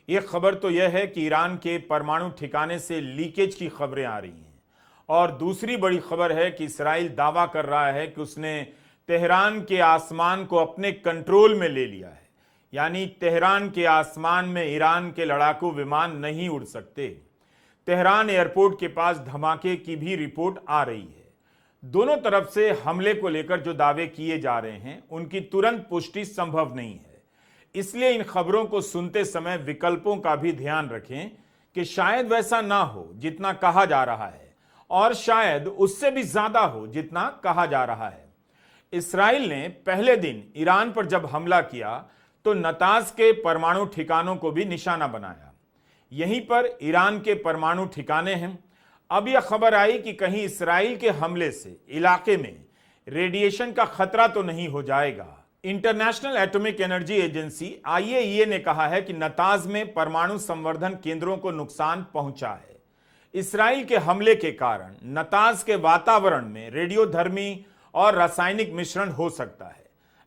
एक खबर तो यह है कि ईरान के परमाणु ठिकाने से लीकेज की खबरें आ रही हैं, और दूसरी बड़ी खबर है कि इसराइल दावा कर रहा है कि उसने तेहरान के आसमान को अपने कंट्रोल में ले लिया है। यानी तेहरान के आसमान में ईरान के लड़ाकू विमान नहीं उड़ सकते। तेहरान एयरपोर्ट के पास धमाके की भी रिपोर्ट आ रही है। दोनों तरफ से हमले को लेकर जो दावे किए जा रहे हैं उनकी तुरंत पुष्टि संभव नहीं है। इसलिए इन खबरों को सुनते समय विकल्पों का भी ध्यान रखें कि शायद वैसा ना हो जितना कहा जा रहा है, और शायद उससे भी ज्यादा हो जितना कहा जा रहा है। इसराइल ने पहले दिन ईरान पर जब हमला किया तो नताज के परमाणु ठिकानों को भी निशाना बनाया। यहीं पर ईरान के परमाणु ठिकाने हैं। अब यह खबर आई कि कहीं इसराइल के हमले से इलाके में रेडिएशन का खतरा तो नहीं हो जाएगा। International atomic energy agency IAEA ने कहा है कि नताज में परमाणु संवर्धन केंद्रों को नुकसान पहुंचा है। इसराइल के हमले के कारण नताज के वातावरण में रेडियोधर्मी और रासायनिक मिश्रण हो सकता है।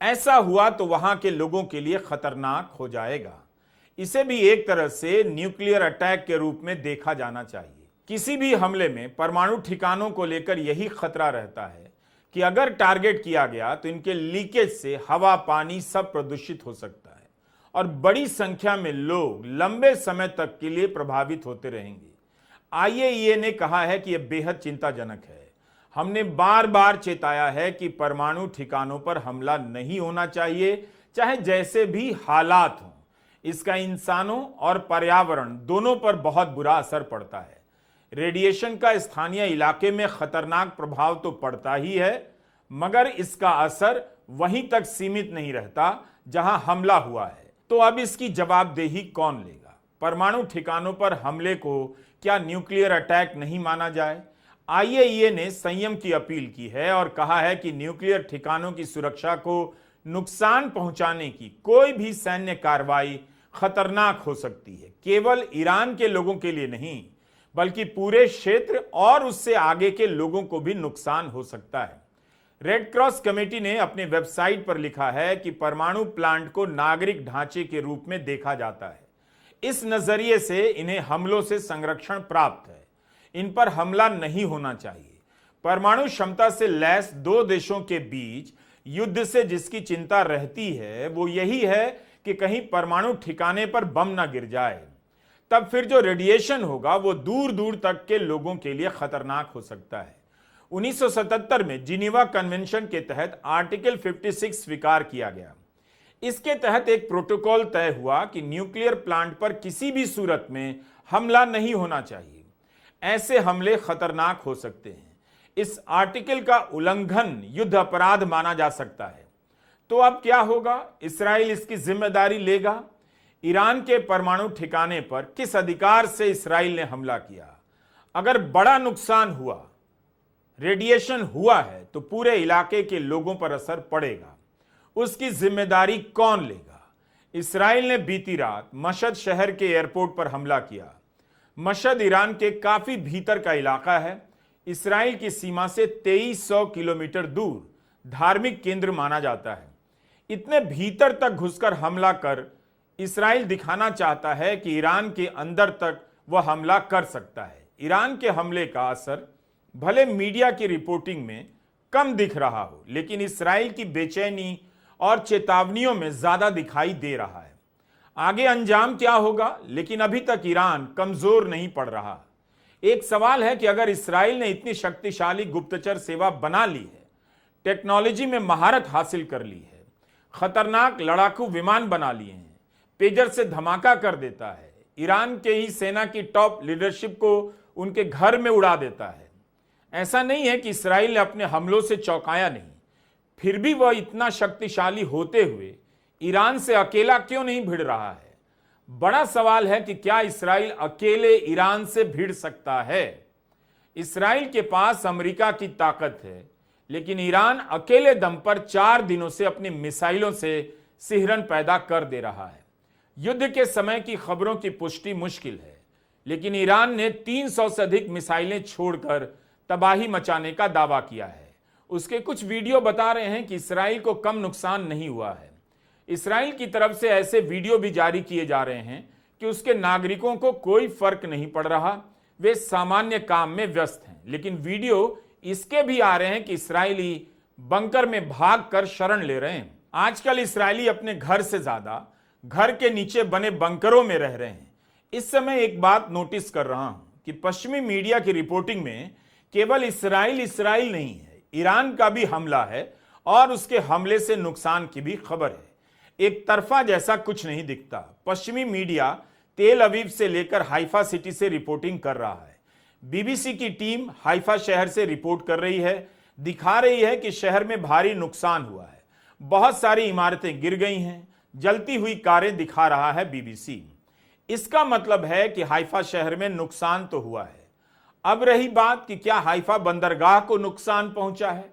ऐसा हुआ तो वहां के लोगों के लिए खतरनाक हो जाएगा। इसे भी एक तरह से न्यूक्लियर अटैक के रूप में देखा जाना चाहिए। किसी भी हमले में परमाणु ठिकानों को लेकर यही खतरा रहता है कि अगर टारगेट किया गया तो इनके लीकेज से हवा, पानी सब प्रदूषित हो सकता है और बड़ी संख्या में लोग लंबे समय तक के लिए प्रभावित होते रहेंगे। IAEA ने कहा है कि यह बेहद चिंताजनक है। हमने बार बार चेताया है कि परमाणु ठिकानों पर हमला नहीं होना चाहिए, चाहे जैसे भी हालात हों। इसका इंसानों और पर्यावरण दोनों पर बहुत बुरा असर पड़ता है। रेडिएशन का स्थानीय इलाके में खतरनाक प्रभाव तो पड़ता ही है, मगर इसका असर वहीं तक सीमित नहीं रहता जहां हमला हुआ है। तो अब इसकी जवाबदेही कौन लेगा? परमाणु ठिकानों पर हमले को क्या न्यूक्लियर अटैक नहीं माना जाए? IAEA ने संयम की अपील की है और कहा है कि न्यूक्लियर ठिकानों की सुरक्षा को नुकसान पहुंचाने की कोई भी सैन्य कार्रवाई खतरनाक हो सकती है। केवल ईरान के लोगों के लिए नहीं, बल्कि पूरे क्षेत्र और उससे आगे के लोगों को भी नुकसान हो सकता है। रेड क्रॉस कमेटी ने अपने वेबसाइट पर लिखा है कि परमाणु प्लांट को नागरिक ढांचे के रूप में देखा जाता है। इस नजरिए से इन्हें हमलों से संरक्षण प्राप्त है। इन पर हमला नहीं होना चाहिए। परमाणु क्षमता से लैस दो देशों के बीच युद्ध से जिसकी चिंता रहती है वो यही है कि कहीं परमाणु ठिकाने पर बम ना गिर जाए। तब फिर जो रेडिएशन होगा वो दूर दूर तक के लोगों के लिए खतरनाक हो सकता है। 1977 में जिनेवा कन्वेंशन के तहत आर्टिकल 56 स्वीकार किया गया। इसके तहत एक प्रोटोकॉल तय हुआ कि न्यूक्लियर प्लांट पर किसी भी सूरत में हमला नहीं होना चाहिए। ऐसे हमले खतरनाक हो सकते हैं। इस आर्टिकल का उल्लंघन युद्ध अपराध माना जा सकता है। तो अब क्या होगा? इसराइल इसकी जिम्मेदारी लेगा? ईरान के परमाणु ठिकाने पर किस अधिकार से इसराइल ने हमला किया? अगर बड़ा नुकसान हुआ, रेडिएशन हुआ है, तो पूरे इलाके के लोगों पर असर पड़ेगा। उसकी जिम्मेदारी कौन लेगा? इसराइल ने बीती रात मशहद शहर के एयरपोर्ट पर हमला किया। मशहद ईरान के काफी भीतर का इलाका है। इसराइल की सीमा से 2300 किलोमीटर दूर धार्मिक केंद्र माना जाता है। इतने भीतर तक घुसकर हमला कर इसराइल दिखाना चाहता है कि ईरान के अंदर तक वह हमला कर सकता है। ईरान के हमले का असर भले मीडिया की रिपोर्टिंग में कम दिख रहा हो, लेकिन इसराइल की बेचैनी और चेतावनियों में ज्यादा दिखाई दे रहा है। आगे अंजाम क्या होगा? लेकिन अभी तक ईरान कमजोर नहीं पड़ रहा। एक सवाल है कि अगर इसराइल ने इतनी शक्तिशाली गुप्तचर सेवा बना ली है, टेक्नोलॉजी में महारत हासिल कर ली है, खतरनाक लड़ाकू विमान बना लिए हैं, पेजर से धमाका कर देता है, ईरान के ही सेना की टॉप लीडरशिप को उनके घर में उड़ा देता है। ऐसा नहीं है कि इसराइल ने अपने हमलों से चौंकाया नहीं, फिर भी वह इतना शक्तिशाली होते हुए ईरान से अकेला क्यों नहीं भिड़ रहा है? बड़ा सवाल है कि क्या इसराइल अकेले ईरान से भिड़ सकता है? इसराइल के पास अमेरिका की ताकत है, लेकिन ईरान अकेले दम पर 4 दिनों से अपनी मिसाइलों से सिहरन पैदा कर दे रहा है। युद्ध के समय की खबरों की पुष्टि मुश्किल है, लेकिन ईरान ने 300 से अधिक मिसाइलें छोड़कर तबाही मचाने का दावा किया है। उसके कुछ वीडियो बता रहे हैं कि इसराइल को कम नुकसान नहीं हुआ है। इसराइल की तरफ से ऐसे वीडियो भी जारी किए जा रहे हैं कि उसके नागरिकों को कोई फर्क नहीं पड़ रहा, वे सामान्य काम में व्यस्त हैं। लेकिन वीडियो इसके भी आ रहे हैं कि इस्राएली बंकर में भागकर शरण ले रहे हैं। आजकल इस्राएली अपने घर से ज्यादा घर के नीचे बने बंकरों में रह रहे हैं। इस समय एक बात नोटिस कर रहा हूं कि पश्चिमी मीडिया की रिपोर्टिंग में केवल इस्राइल नहीं है, ईरान का भी हमला है और उसके हमले से नुकसान की भी खबर है। एक तरफा जैसा कुछ नहीं दिखता। पश्चिमी मीडिया तेल अवीव से लेकर हाइफा सिटी से रिपोर्टिंग कर रहा है। बीबीसी की टीम हाइफा शहर से रिपोर्ट कर रही है, दिखा रही है कि शहर में भारी नुकसान हुआ है, बहुत सारी इमारतें गिर गई हैं, जलती हुई कारें दिखा रहा है बीबीसी। इसका मतलब है कि हाइफा शहर में नुकसान तो हुआ है। अब रही बात कि क्या हाइफा बंदरगाह को नुकसान पहुंचा है।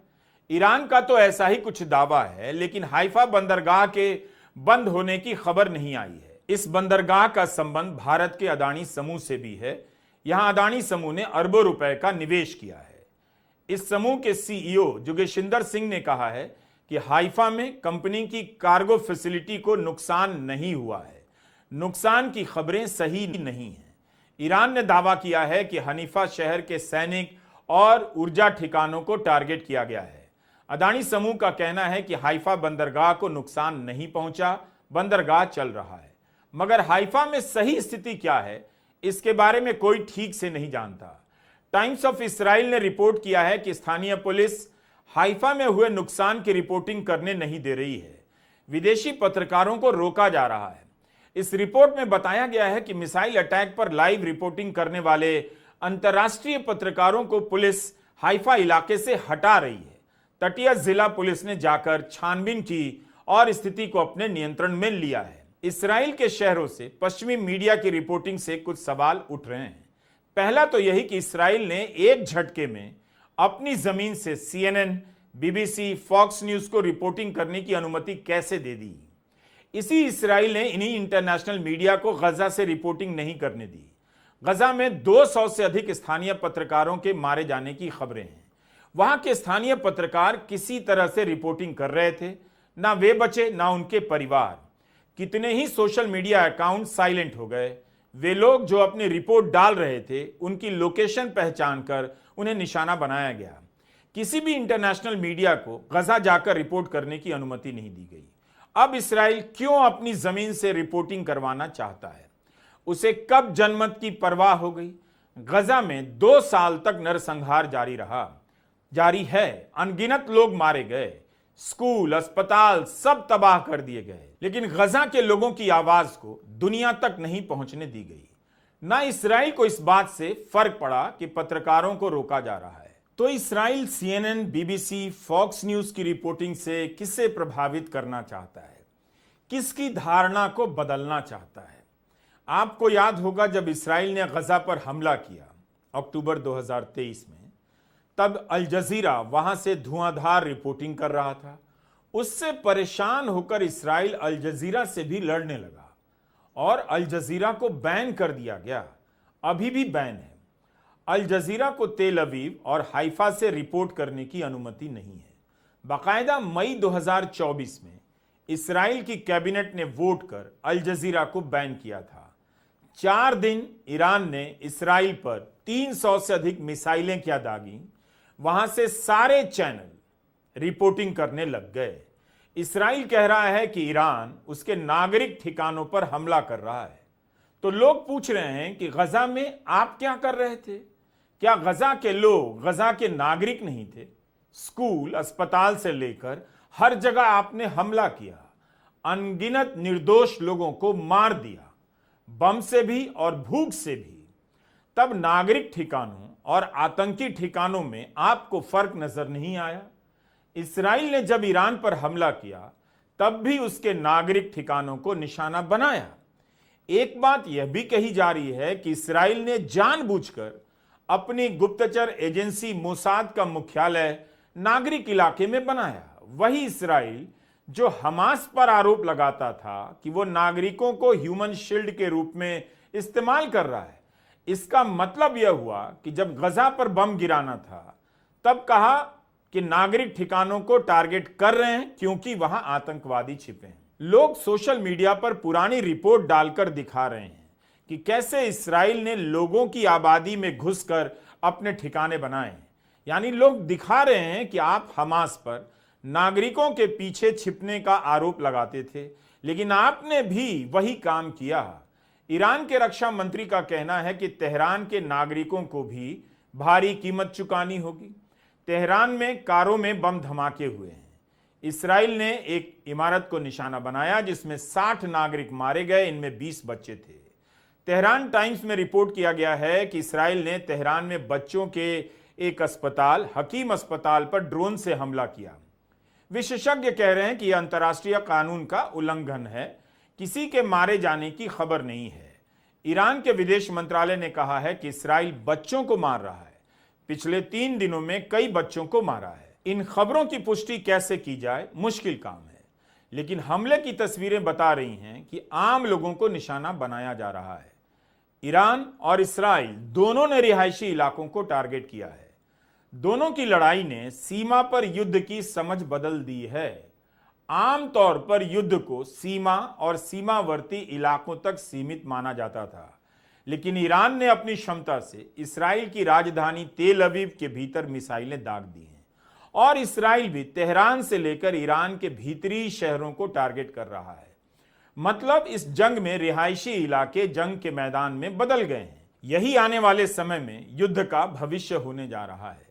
ईरान का तो ऐसा ही कुछ दावा है, लेकिन हाइफा बंदरगाह के बंद होने की खबर नहीं आई है। इस बंदरगाह का संबंध भारत के अदानी समूह से भी है। यहां अदानी समूह ने अरबों रुपए का निवेश किया है। इस समूह के सीईओ जोगेशिंदर सिंह ने कहा है कि हाइफा में कंपनी की कार्गो फैसिलिटी को नुकसान नहीं हुआ है। नुकसान की खबरें सही नहीं हैं। ईरान ने दावा किया है कि हनीफा शहर के सैनिक और ऊर्जा ठिकानों को टारगेट किया गया है। अदानी समूह का कहना है कि हाइफा बंदरगाह को नुकसान नहीं पहुंचा, बंदरगाह चल रहा है। मगर हाइफा में सही स्थिति क्या है, इसके बारे में कोई ठीक से नहीं जानता। टाइम्स ऑफ इस्राइल ने रिपोर्ट किया है कि स्थानीय पुलिस हाइफा में हुए नुकसान की रिपोर्टिंग करने नहीं दे रही है। विदेशी पत्रकारों को रोका जा रहा है। इस रिपोर्ट में बताया गया है कि मिसाइल अटैक पर लाइव रिपोर्टिंग करने वाले अंतर्राष्ट्रीय पत्रकारों को पुलिस हाइफा इलाके से हटा रही है। तटीय जिला पुलिस ने जाकर छानबीन की और स्थिति को अपने नियंत्रण में लिया है। इस्राएल के शहरों से पश्चिमी मीडिया की रिपोर्टिंग से कुछ सवाल उठ रहे हैं। पहला तो यही कि इस्राएल ने एक झटके में अपनी जमीन से CNN, BBC, फॉक्स न्यूज को रिपोर्टिंग करने की अनुमति कैसे दे दी। इसी इस्राएल ने इन्हीं इंटरनेशनल मीडिया को गजा से रिपोर्टिंग नहीं करने दी। गजा में 200 से अधिक स्थानीय पत्रकारों के मारे जाने की खबरें हैं। वहां के स्थानीय पत्रकार किसी तरह से रिपोर्टिंग कर रहे थे, ना वे बचे ना उनके परिवार। कितने ही सोशल मीडिया अकाउंट साइलेंट हो गए। वे लोग जो अपनी रिपोर्ट डाल रहे थे, उनकी लोकेशन पहचान कर उन्हें निशाना बनाया गया। किसी भी इंटरनेशनल मीडिया को गजा जाकर रिपोर्ट करने की अनुमति नहीं दी गई। अब इस्राएल क्यों अपनी जमीन से रिपोर्टिंग करवाना चाहता है? उसे कब जनमत की परवाह हो गई? गजा में 2 साल तक नरसंहार जारी है। अनगिनत लोग मारे गए, स्कूल, अस्पताल सब तबाह कर दिए गए, लेकिन गजा के लोगों की आवाज को दुनिया तक नहीं पहुंचने दी गई। ना इस्राएल को इस बात से फर्क पड़ा कि पत्रकारों को रोका जा रहा है। तो इस्राएल CNN, BBC, फॉक्स न्यूज की रिपोर्टिंग से किसे प्रभावित करना चाहता है, किसकी धारणा को बदलना चाहता है? आपको याद होगा जब इस्राएल ने गजा पर हमला किया अक्टूबर 2023 में, तब अल जजीरा वहां से धुआंधार रिपोर्टिंग कर रहा था। उससे परेशान होकर इस्राएल अल जजीरा से भी लड़ने लगा और अल जजीरा को बैन कर दिया गया। अभी भी बैन है। अल जजीरा को तेल अवीव और हाइफा से रिपोर्ट करने की अनुमति नहीं है। बाकायदा मई 2024 में इस्राएल की कैबिनेट ने वोट कर अल जजीरा को बैन किया था। 4 दिन ईरान ने इस्राएल पर 300 से अधिक मिसाइलें क्या दागी। वहां से सारे चैनल रिपोर्टिंग करने लग गए। इस्राएल कह रहा है कि ईरान उसके नागरिक ठिकानों पर हमला कर रहा है। तो लोग पूछ रहे हैं कि गजा में आप क्या कर रहे थे? क्या गजा के लोग गजा के नागरिक नहीं थे? स्कूल, अस्पताल से लेकर हर जगह आपने हमला किया, अनगिनत निर्दोष लोगों को मार दिया, बम से भी और भूख से भी। तब नागरिक ठिकानों और आतंकी ठिकानों में आपको फर्क नजर नहीं आया? इस्राएल ने जब ईरान पर हमला किया तब भी उसके नागरिक ठिकानों को निशाना बनाया। एक बात यह भी कही जा रही है कि इस्राएल ने जानबूझकर अपनी गुप्तचर एजेंसी मोसाद का मुख्यालय नागरिक इलाके में बनाया। वही इस्राएल जो हमास पर आरोप लगाता था कि वो नागरिकों को ह्यूमन शील्ड के रूप में इस्तेमाल कर रहा है। इसका मतलब यह हुआ कि जब गजा पर बम गिराना था तब कहा कि नागरिक ठिकानों को टारगेट कर रहे हैं क्योंकि वहां आतंकवादी छिपे हैं। लोग सोशल मीडिया पर पुरानी रिपोर्ट डालकर दिखा रहे हैं कि कैसे इस्राइल ने लोगों की आबादी में घुसकर अपने ठिकाने बनाए। यानी लोग दिखा रहे हैं कि आप हमास पर नागरिकों के पीछे छिपने का आरोप लगाते थे, लेकिन आपने भी वही काम किया। ईरान के रक्षा मंत्री का कहना है कि तेहरान के नागरिकों को भी भारी कीमत चुकानी होगी। तेहरान में कारों में बम धमाके हुए हैं। इस्राइल ने एक इमारत को निशाना बनाया जिसमें 60 नागरिक मारे गए, इनमें 20 बच्चे थे। तेहरान टाइम्स में रिपोर्ट किया गया है कि इस्राइल ने तेहरान में बच्चों के एक अस्पताल, हकीम अस्पताल पर ड्रोन से हमला किया। विशेषज्ञ कह रहे हैं कि यह अंतर्राष्ट्रीय कानून का उल्लंघन है, किसी के मारे जाने की खबर नहीं है। ईरान के विदेश मंत्रालय ने कहा है कि इस्राइल बच्चों को मार रहा है, पिछले 3 दिनों में कई बच्चों को मारा है। इन खबरों की पुष्टि कैसे की जाए, मुश्किल काम है, लेकिन हमले की तस्वीरें बता रही हैं कि आम लोगों को निशाना बनाया जा रहा है। ईरान और इस्राइल दोनों ने रिहायशी इलाकों को टारगेट किया है। दोनों की लड़ाई ने सीमा पर युद्ध की समझ बदल दी है। आमतौर पर युद्ध को सीमा और सीमावर्ती इलाकों तक सीमित माना जाता था, लेकिन ईरान ने अपनी क्षमता से इस्राइल की राजधानी तेल अवीव के भीतर मिसाइलें दाग दी हैं और इस्राइल भी तेहरान से लेकर ईरान के भीतरी शहरों को टारगेट कर रहा है। मतलब इस जंग में रिहायशी इलाके जंग के मैदान में बदल गए हैं। यही आने वाले समय में युद्ध का भविष्य होने जा रहा है।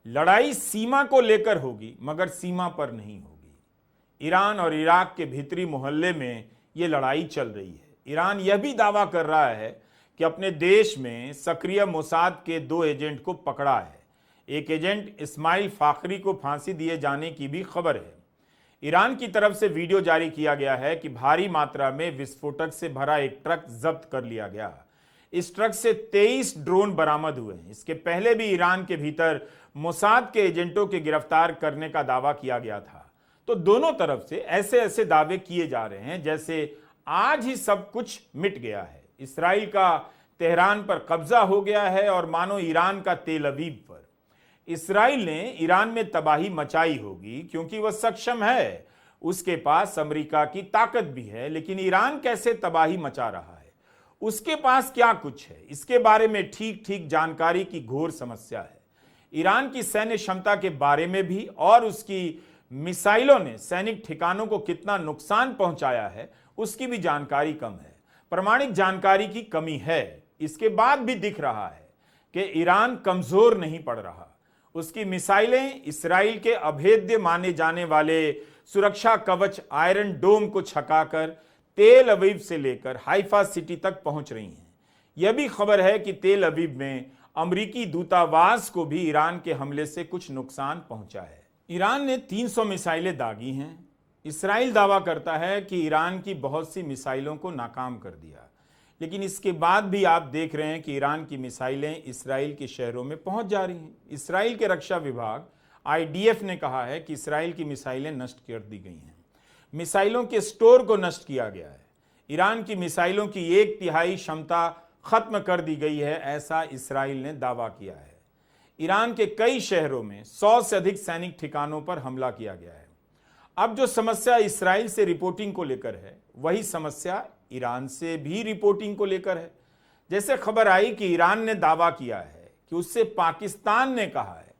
लड़ाई सीमा को लेकर होगी, मगर सीमा पर नहीं होगी। ईरान और इराक के भीतरी मोहल्ले में यह लड़ाई चल रही है। ईरान यह भी दावा कर रहा है कि अपने देश में सक्रिय मोसाद के 2 एजेंट को पकड़ा है। एक एजेंट इस्माइल फाखरी को फांसी दिए जाने की भी खबर है। ईरान की तरफ से वीडियो जारी किया गया है कि भारी मात्रा में विस्फोटक से भरा एक ट्रक जब्त कर लिया गया। इस ट्रक से 23 ड्रोन बरामद हुए हैं। इसके पहले भी ईरान के भीतर मोसाद के एजेंटों के गिरफ्तार करने का दावा किया गया था। तो दोनों तरफ से ऐसे ऐसे दावे किए जा रहे हैं जैसे आज ही सब कुछ मिट गया है। इस्राइल का तेहरान पर कब्जा हो गया है और मानो ईरान का तेल अवीव पर। इस्राइल ने ईरान में तबाही मचाई होगी क्योंकि वह सक्षम है, उसके पास अमेरिका की ताकत भी है, लेकिन ईरान कैसे तबाही मचा रहा है, उसके पास क्या कुछ है, इसके बारे में ठीक ठीक जानकारी की घोर समस्या है। ईरान की सैन्य क्षमता के बारे में भी और उसकी मिसाइलों ने सैनिक ठिकानों को कितना नुकसान पहुंचाया है उसकी भी जानकारी कम है। प्रामाणिक जानकारी की कमी है। इसके बाद भी दिख रहा है कि ईरान कमजोर नहीं पड़ रहा। उसकी मिसाइलें इस्राइल के अभेद्य माने जाने वाले सुरक्षा कवच आयरन डोम को छकाकर तेल अवीव से लेकर हाइफा सिटी तक पहुंच रही हैं। यह भी खबर है कि तेल अवीव में अमेरिकी दूतावास को भी ईरान के हमले से कुछ नुकसान पहुंचा है। ईरान ने 300 मिसाइलें दागी हैं। इस्राइल दावा करता है कि ईरान की बहुत सी मिसाइलों को नाकाम कर दिया, लेकिन इसके बाद भी आप देख रहे हैं कि ईरान की मिसाइलें इस्राइल के शहरों में पहुंच जा रही हैं। इस्राइल के रक्षा विभाग IDF ने कहा है कि इस्राइल की मिसाइलें नष्ट कर दी गई हैं। मिसाइलों के स्टोर को नष्ट किया गया है। ईरान की मिसाइलों की 1/3 क्षमता खत्म कर दी गई है, ऐसा इस्राइल ने दावा किया है। ईरान के कई शहरों में 100 से अधिक सैनिक ठिकानों पर हमला किया गया है। अब जो समस्या इस्राइल से रिपोर्टिंग को लेकर है, वही समस्या ईरान से भी रिपोर्टिंग को लेकर है। जैसे खबर आई कि ईरान ने दावा किया है कि उससे पाकिस्तान ने कहा है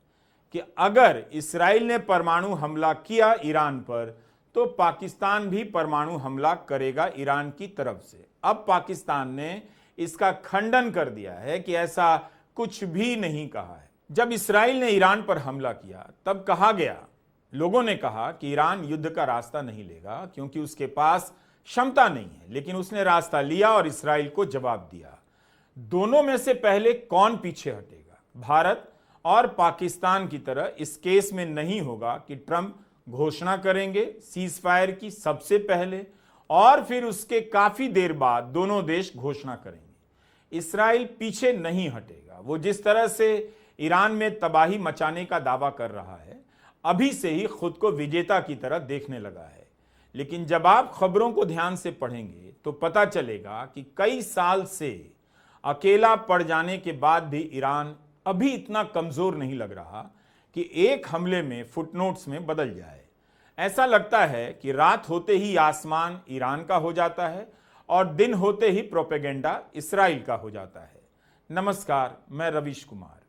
कि अगर इस्राइल ने परमाणु हमला किया ईरान पर तो पाकिस्तान भी परमाणु हमला करेगा ईरान की तरफ से। अब पाकिस्तान ने इसका खंडन कर दिया है कि ऐसा कुछ भी नहीं कहा है। जब इस्राइल ने ईरान पर हमला किया तब कहा गया, लोगों ने कहा कि ईरान युद्ध का रास्ता नहीं लेगा क्योंकि उसके पास क्षमता नहीं है, लेकिन उसने रास्ता लिया और इस्राइल को जवाब दिया। दोनों में से पहले कौन पीछे हटेगा? भारत और पाकिस्तान की तरह इस केस में नहीं होगा कि ट्रंप घोषणा करेंगे सीज फायर की सबसे पहले और फिर उसके काफी देर बाद दोनों देश घोषणा करेंगे। इस्राइल पीछे नहीं हटेगा। वो जिस तरह से ईरान में तबाही मचाने का दावा कर रहा है, अभी से ही खुद को विजेता की तरह देखने लगा है। लेकिन जब आप खबरों को ध्यान से पढ़ेंगे तो पता चलेगा कि कई साल से अकेला पड़ जाने के बाद भी ईरान अभी इतना कमजोर नहीं लग रहा कि एक हमले में फुटनोट्स में बदल जाए। ऐसा लगता है कि रात होते ही आसमान ईरान का हो जाता है और दिन होते ही प्रोपेगेंडा इसराइल का हो जाता है। नमस्कार, मैं रवीश कुमार।